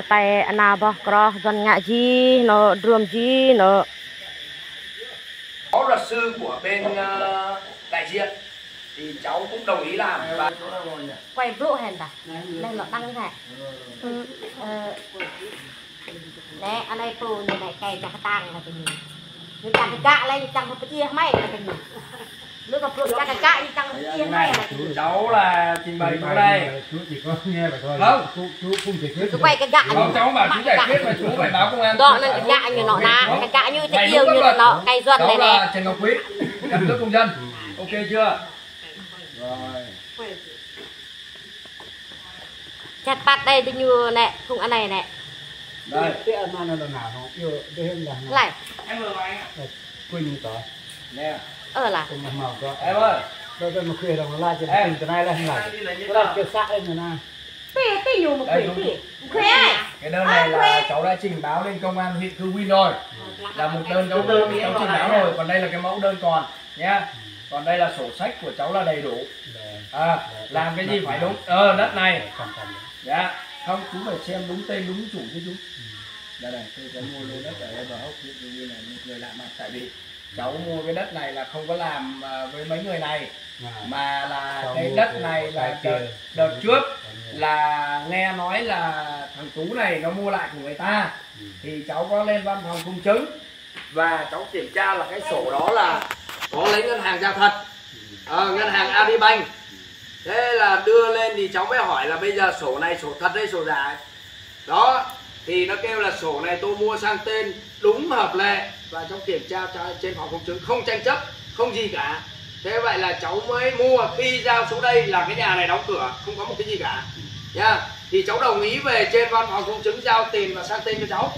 Tại anh nào bỏ cỏ dân ngạ gì nó rùm gì nó có luật sư của bên đại diện thì cháu cũng đồng ý làm và quay blue hèn ta đây là đăng thế đấy anh ấy phụ như này cây chặt tang là cái gì như chặt cái cạ lên chặt một cái chia mấy là cái gì lúc gặp phụ chặt cái cạ như chặt một cái chia mấy là cái gì cháu là trình bày chỗ đây chú chỉ có nghe vậy thôi. Không, chú không thể quyết. cứ quay cái cạ không cháu bảo chú giải quyết mà chú phải báo công an. đó là cái cạ như nó na cái cạ như thế yêu như nó cây duẩn này cháu nè là Trần Ngọc Quý, căn cước công dân, ok chưa? Rồi. chặt bát đây thì như nè không ăn này nè Đây, cái anh ăn là nào không? Yêu đây là lại Em vừa anh ạ. Quỳnh có. Nè. là Cùng màu có. Em ơi. Đây mà khuya đồng la trên tình cái này là hình này. Cái này kêu sát lên rồi nè. tí nhiều một tí khuê Cái đơn này là cháu đã trình báo lên công an huyện Cư Quyên rồi, là một đơn cháu trình báo rồi, còn đây là cái mẫu đơn còn nhá, còn đây là sổ sách của cháu là đầy đủ. Làm cái gì phải đúng đất này dạ không chú phải xem đúng tên đúng chủ chứ chú. Đây này tôi có mua lô đất ở bờ hốc huyện Cư Quyên này, một người lạ mặt, tại vì cháu mua cái đất này là không có làm với mấy người này mà là cái đất này là đợt trước là nghe nói là thằng Tú này nó mua lại của người ta, thì cháu có lên văn phòng công chứng và cháu kiểm tra là cái sổ đó là có lấy ngân hàng ra thật, ngân hàng Agribank. Thế là đưa lên thì cháu mới hỏi là bây giờ sổ này sổ thật hay sổ giả đó, thì nó kêu là sổ này tôi mua sang tên đúng hợp lệ và cháu kiểm tra trên phòng công chứng không tranh chấp không gì cả. Thế vậy là cháu mới mua, khi giao xuống đây là cái nhà này đóng cửa không có một cái gì cả nha, thì cháu đồng ý về trên văn phòng công chứng giao tiền và sang tên cho cháu.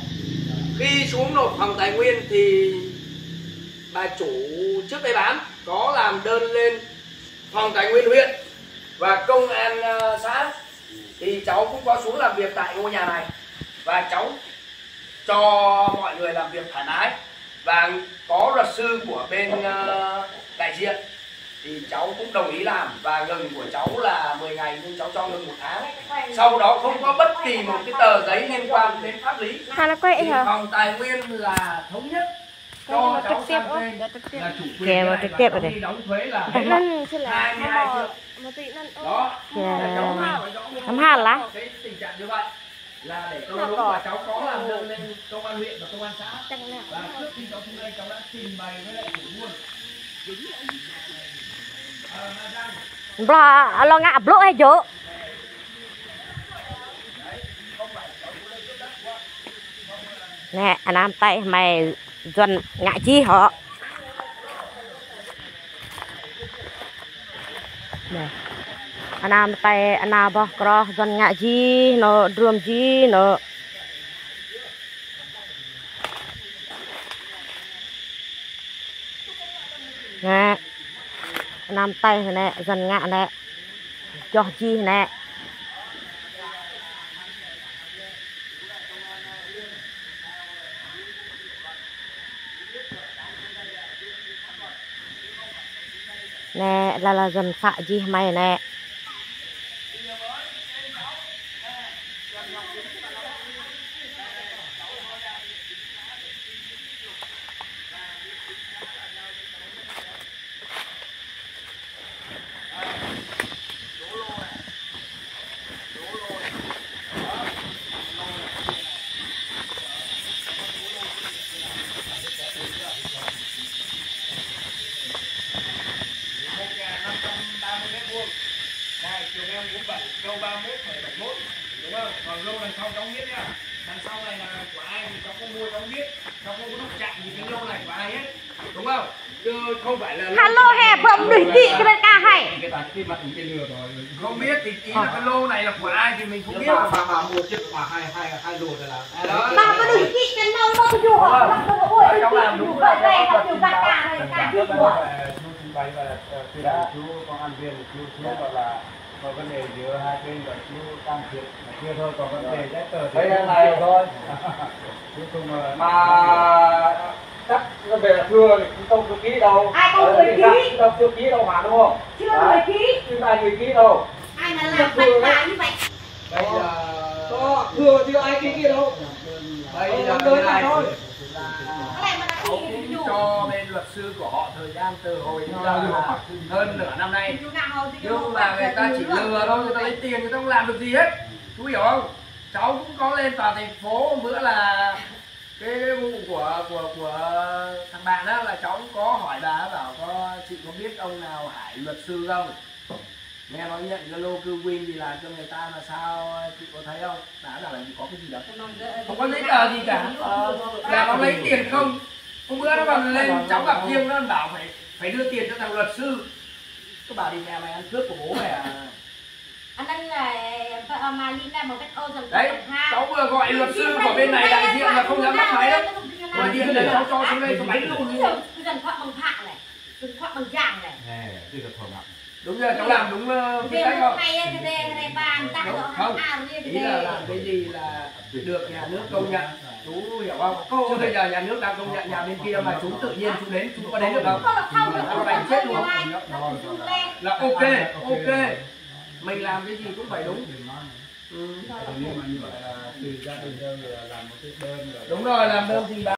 Khi xuống nộp phòng tài nguyên thì bà chủ trước đây bán có làm đơn lên phòng tài nguyên huyện và công an xã, thì cháu cũng có xuống làm việc tại ngôi nhà này và cháu cho mọi người làm việc thoải mái và có luật sư của bên đại diện thì cháu cũng đồng ý làm, và ngừng của cháu là 10 ngày nhưng cháu cho ngừng 1 tháng. Sau đó không có bất kỳ một cái tờ giấy liên quan đến pháp lý thì phòng tài nguyên là thống nhất cho cháu sang tên là chủ quyền này và cháu đi đóng thuế là 22 triệu đó. Năm hai lá cái tình trạng như vậy là để cho đúng và cháu có làm đơn lên công an huyện và công an xã, và trước khi cháu xuống đây cháu đã trình bày với lại chủ buôn lo ngạ blue hay chỗ nè anh làm tay mày dần ngạ chi họ nè anh làm tay anh nào bỏ cỏ dần ngạ gì nó rùm gì nó nè làm tay này dần ngạ này cho chi này nè là dần xạ gì mày nè câu 31,71 đúng không? Còn lô đằng sau cháu biết nhá. Đằng sau này là của ai thì cháu có mua cháu biết, cháu không có đụng chạm gì cái lô này của ai hết, đúng không? Chứ không phải là hello hè bấm đuổi tị cái bên ca hay Cái cái mặt cái lừa rồi. không biết thì ý là cái lô này là của ai thì mình không biết. Bà mua chiếc hai lô này là. Đó. bà có đuổi tị cái nâu đâu dù cháu làm đúng rồi. Chú bày và chú công an viên chú gọi là có vấn đề giữa hai bên và chú can thiệp kia thôi, còn vấn đề giấy tờ thì đây này thôi. mà chắc nó về là thưa thì cũng không chú ký đâu. Ai không gửi ký? Đâu chưa ký đâu mà đúng không? Chưa gửi ký. Chưa ai gửi ký đâu. Ai mà làm bạch bạc như vậy? Đây là có thừa chưa ai kia đâu. Bây Ông giờ làm cái đơn này thôi. cái này mà đã họ đi cũng dù cho bên luật sư của họ thời gian từ hồi là hơn nửa năm nay, dù nào hồi thì nhưng mà người ta chỉ lừa thôi, người ta lấy tiền, người ta không làm được gì hết. Chú hiểu không? Cháu cũng có lên tòa thành phố hôm bữa là cái vụ của thằng bạn đó, là cháu cũng có hỏi bà, bảo có chị có biết ông nào Hải luật sư không, nghe nói nhận cái lô cư win thì làm cho người ta, là sao chị có thấy không? Đã bảo là có cái gì đó không có giấy tờ gì cả, là nó lấy tiền không. Hôm bữa nó còn lên cháu gặp riêng, nó bảo phải đưa tiền cho thằng luật sư. Cái bảo đi nhà mày ăn cướp của bố mày à? anh ấy là mà liên ra một cái ô dần Đấy, cháu vừa gọi luật sư của bên này đại diện là không dám bắt máy đấy. Gọi điện để cháu cho xuống đây, cháu đánh luôn. dần thoại bằng phạng này, dần thoại bằng vàng này. Đúng rồi, cháu làm đúng cái cách không? Không, ý là làm cái gì là được nhà nước công nhận, chú hiểu không? Chứ bây giờ nhà nước đang công nhận nhà bên kia mà chú tự nhiên chú đến, chú có đến được không? Cháu đánh chết luôn. Là ok, ok. Mình làm cái gì cũng phải đúng. Nhưng mà như vậy là từ gia đình đơn là làm một cái đơn rồi. Đúng rồi, làm đơn trình báo.